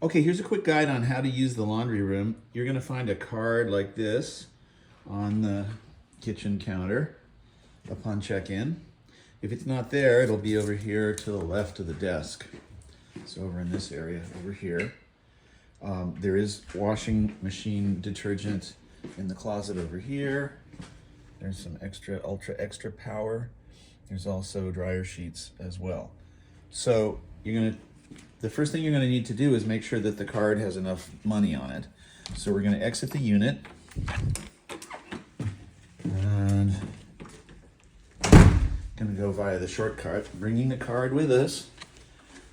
Okay, here's a quick guide on how to use the laundry room. You're gonna find a card like this on the kitchen counter upon check-in. If it's not there, it'll be over here to the left of the desk. So over in this area, over here. There is washing machine detergent in the closet over here. There's some ultra extra power. There's also dryer sheets as well. So the first thing you're gonna need to do is make sure that the card has enough money on it. So we're gonna exit the unit. And gonna go via the shortcut, bringing the card with us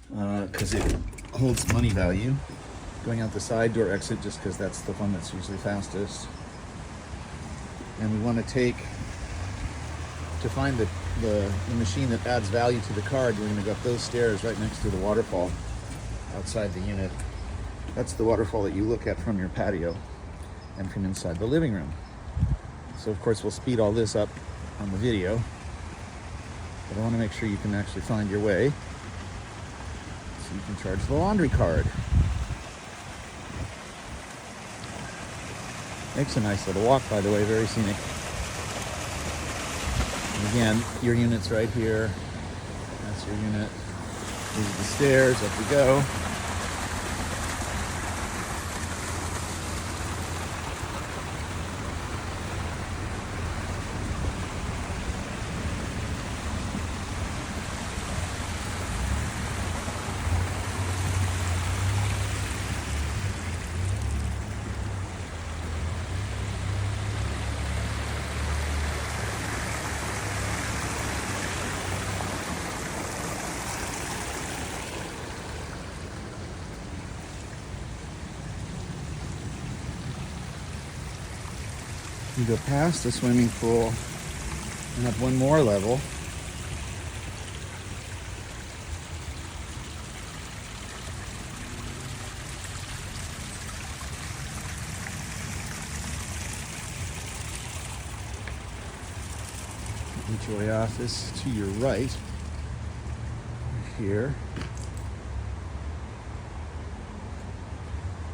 because it holds money value. Going out the side door exit just because that's the one that's usually fastest. And we want to find the machine that adds value to the card, we're gonna go up those stairs right next to the waterfall outside the unit. That's the waterfall that you look at from your patio and from inside the living room. So of course we'll speed all this up on the video, but I want to make sure you can actually find your way so you can charge the laundry card. Makes a nice little walk, by the way, very scenic. And again, your unit's right here. That's your unit. These are the stairs, up we go. You go past the swimming pool and up one more level. Enjoy office to your right, here.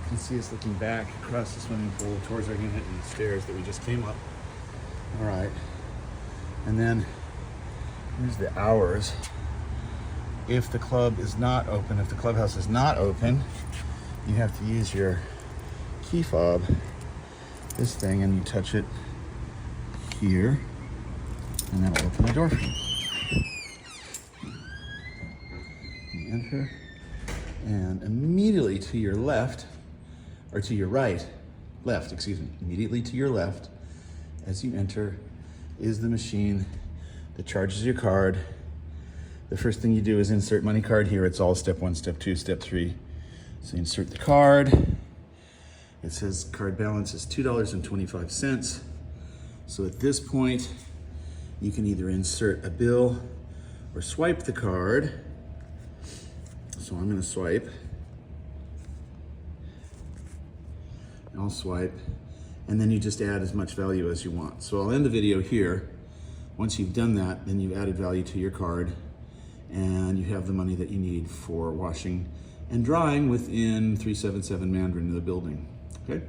You can see us looking back across the swimming pool towards our unit and the stairs that we just came up. All right, and then here's the hours. If the club is not open, if the clubhouse is not open, you have to use your key fob, this thing, and you touch it here, and that'll open the door for you. You enter, and immediately to your left, or to your right, immediately to your left, as you enter, is the machine that charges your card. The first thing you do is insert money card here. It's all step 1, step 2, step 3. So you insert the card. It says card balance is $2.25. So at this point, you can either insert a bill or swipe the card. So I'm gonna swipe. I'll swipe, and then you just add as much value as you want. So I'll end the video here. Once you've done that, then you've added value to your card, and you have the money that you need for washing and drying within 377 Mandarin in the building, okay?